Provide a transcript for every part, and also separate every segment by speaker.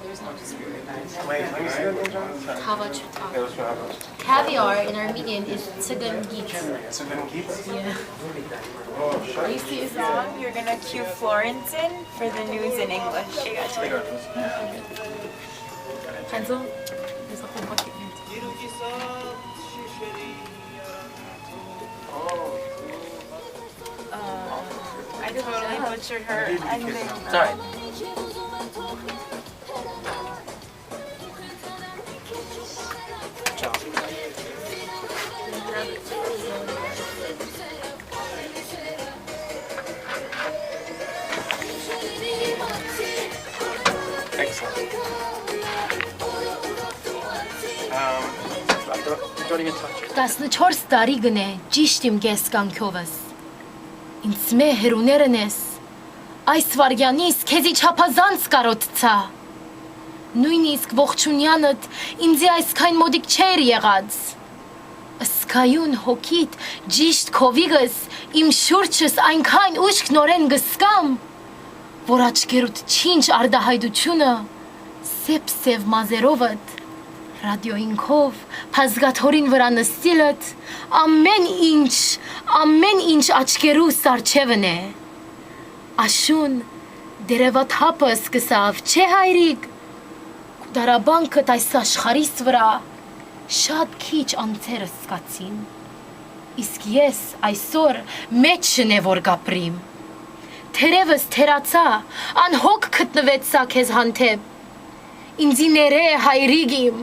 Speaker 1: There's no dispute with that.
Speaker 2: Wait, let me see that again, John.
Speaker 1: Caviar in Armenian is tsugangit. Yeah.
Speaker 3: You see a song, you're gonna cue Florence in for the news in English. I got you.
Speaker 1: Pencil? There's a whole bucket here.
Speaker 3: I totally butchered her ending.
Speaker 2: It's alright. Excellent. Don't even touch it.
Speaker 1: 14 տարի գնե, ճիշտ իմ կեսկանքովս։ Ինձ մե հերուներն ես, այս վարգյանից քեզի չափազանց կարոտցա։ Նույնիսկ ողջունյանդ ինձի այսքան մոդիկ չէր եղած։ Ըսկայուն հոգիտ ճիշտ քովիգս իմ շուրջս այնքան ուշք նորեն գսկամ, որ աչքերուտ չինչ արդահայտությունը սև մազերովդ Ռադիոինքով, փազգաթորին վրա նստիլդ, ամեն ինչ աչքերուս արջևն է։ Աշուն, դերևաթապը սկսավ, չէ հայրիկ, կուդարաբանքդ այս աշխարիս վրա շատ քիչ անձերը սկացին, իսկ ես այսօր մեջն է որ գապրիմ, թերևս թերացա, անհոգ կտնվեցա քեզ հանդեպ, Ինձի ներե հայրիգիմ,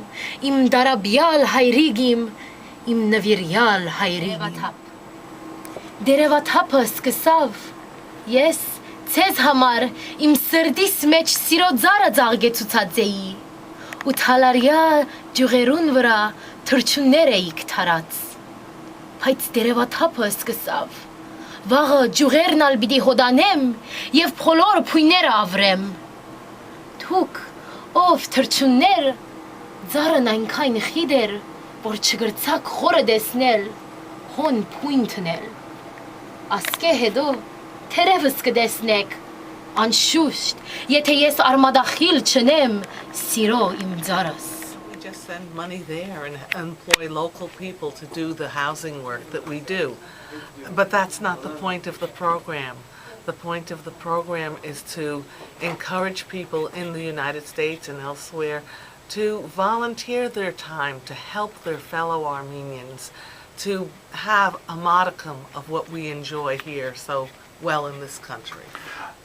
Speaker 1: իմ դարաբյալ հայրիգիմ, իմ նվիրյալ հայրիգիմ։ Դերևաթապը սկսավ, ես ցեզ համար իմ սրդիս մեջ սիրո ձարը ձաղգեցուցած էի, ու թալարյա ջուղերուն վրա թրջուններ էիք թարած։ Բայց դերևաթապը սկսավ, վաղը ջուղերն ալ պիտի հոդանեմ և փոլոր փույները ավրեմ։ Թուք Ով թրջուններ, ձարն այնքայն խիդ էր, որ չգրցակ խորը դեսնել, հոն փույն թնել։ Ասկե հետո թերևս կդեսնեք, անշուշտ, եթե ես արմադախիլ չնեմ, սիրո իմ ձարս։
Speaker 4: We just send money there and employ local people to do the housing work that we do. But that's not the point of the program. The point of the program is to encourage people in the United States and elsewhere to volunteer their time to help their fellow Armenians to have a modicum of what we enjoy here so well in this country.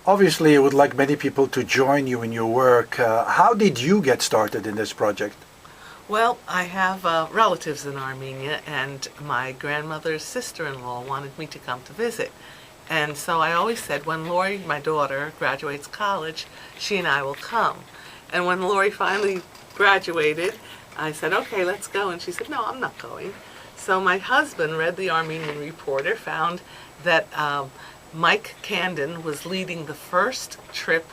Speaker 5: Obviously, you would like many people to join you in your work. How did you get started in this project?
Speaker 4: Well, I have relatives in Armenia, and my grandmother's sister-in-law wanted me to come to visit. And so I always said, when Laurie, my daughter, graduates college, she and I will come. And when Laurie finally graduated, I said, okay, let's go. And she said, no, I'm not going. So my husband read the Armenian Reporter, found that Mike Candon was leading the first trip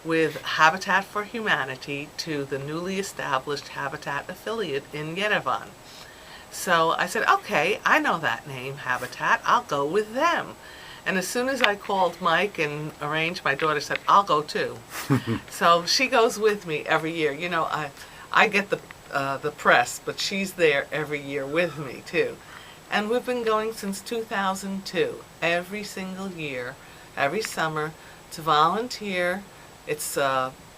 Speaker 4: with Habitat for Humanity to the newly established Habitat affiliate in Yerevan. So I said, okay, I know that name, Habitat, I'll go with them. And as soon as I called Mike and arranged, my daughter said, I'll go too. So she goes with me every year. You know, I get the press, but she's there every year with me too. And we've been going since 2002, every single year, every summer, to volunteer. It's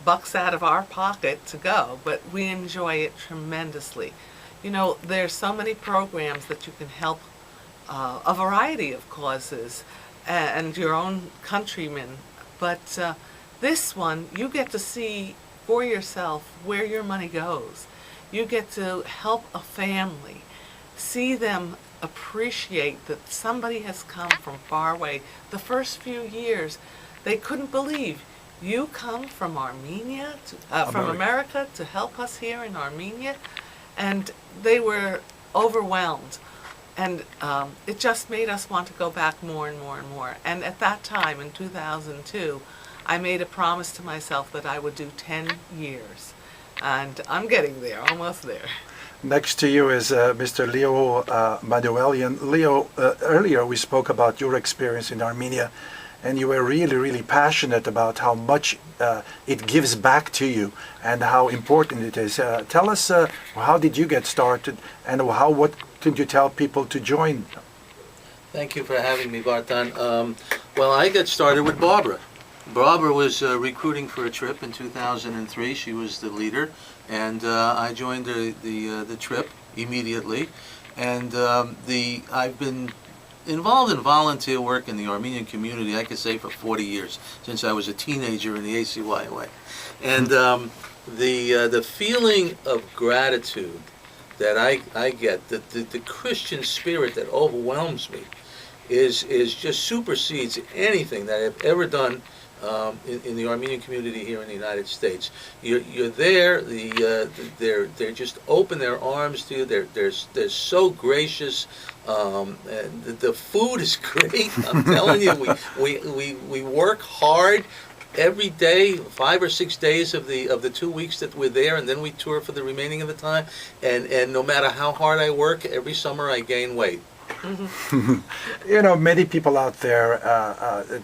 Speaker 4: bucks out of our pocket to go, but we enjoy it tremendously. You know, there's so many programs that you can help a variety of causes and your own countrymen, but this one you get to see for yourself where your money goes. You get to help a family, see them appreciate that somebody has come from far away. The first few years they couldn't believe you come from Armenia, from America to help us here in Armenia, and they were overwhelmed. And it just made us want to go back more and more and more. And at that time, in 2002, I made a promise to myself that I would do 10 years. And I'm getting there, almost there.
Speaker 5: Next to you is Mr. Leo Manuelian. Leo, earlier we spoke about your experience in Armenia and you were really, really passionate about how much it gives back to you and how important it is. Tell us, how did you get started, and what could you tell people to join?
Speaker 6: Thank you for having me, Bartan. Well, I got started with Barbara. Barbara was recruiting for a trip in 2003. She was the leader, and I joined the trip immediately. And I've been involved in volunteer work in the Armenian community, I could say, for 40 years, since I was a teenager in the ACYOA. And the feeling of gratitude that I get, the Christian spirit that overwhelms me, is just supersedes anything that I've ever done in the Armenian community here in the United States. You're there. They're just open their arms to you. They're so gracious. And the food is great. I'm telling you, we work hard every day, 5 or 6 days of the 2 weeks that we're there, and then we tour for the remaining of the time. And no matter how hard I work, every summer I gain weight.
Speaker 5: You know, many people out there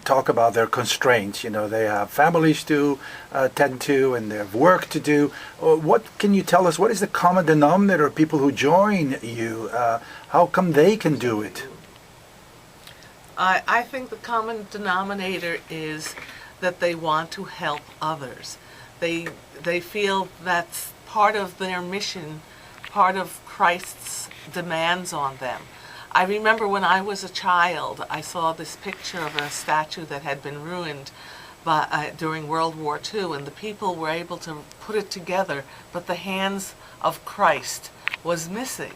Speaker 5: talk about their constraints. You know, they have families to tend to, and they have work to do. What can you tell us? What is the common denominator of people who join you? How come they can do it?
Speaker 4: I think the common denominator is that they want to help others. They feel that's part of their mission, part of Christ's demands on them. I remember when I was a child, I saw this picture of a statue that had been ruined during World War II, and the people were able to put it together, but the hands of Christ was missing.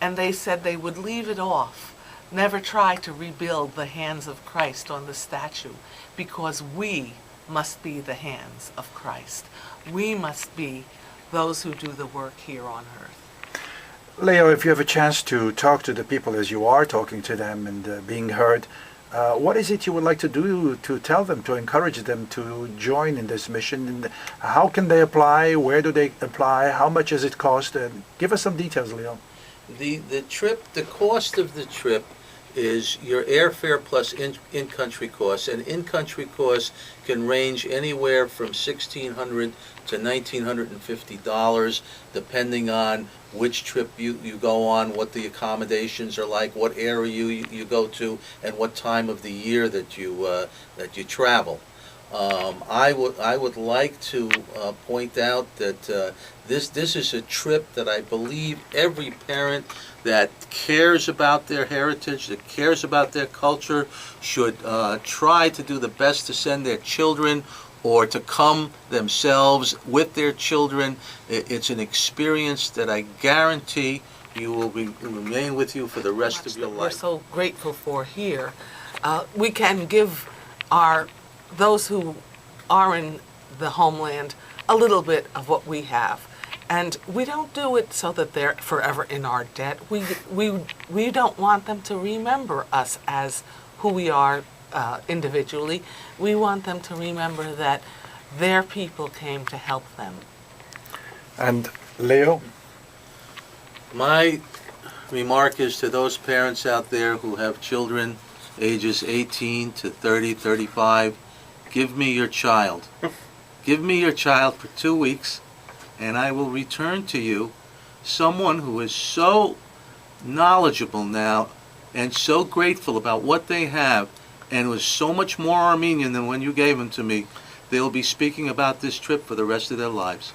Speaker 4: And they said they would leave it off, never try to rebuild the hands of Christ on the statue, because we must be the hands of Christ. We must be those who do the work here on earth.
Speaker 5: Leo, if you have a chance to talk to the people as you are talking to them and being heard, what is it you would like to do to tell them, to encourage them to join in this mission? And how can they apply? Where do they apply? How much does it cost? Give us some details, Leo.
Speaker 6: The trip, the cost of the trip is your airfare plus in-country costs, and in-country costs can range anywhere from $1,600 to $1,950, depending on which trip you go on, what the accommodations are like, what area you go to, and what time of the year that you travel. I would like to point out that this is a trip that I believe every parent that cares about their heritage, that cares about their culture, should try to do the best to send their children or to come themselves with their children. It's an experience that I guarantee you will remain with you for the rest of your life.
Speaker 4: We're so grateful for here. We can give those who are in the homeland a little bit of what we have. And we don't do it so that they're forever in our debt. We don't want them to remember us as who we are individually. We want them to remember that their people came to help them.
Speaker 5: And Leo?
Speaker 6: My remark is to those parents out there who have children ages 18 to 30, 35, give me your child. Give me your child for 2 weeks, and I will return to you someone who is so knowledgeable now and so grateful about what they have, and was so much more Armenian than when you gave them to me. They'll be speaking about this trip for the rest of their lives.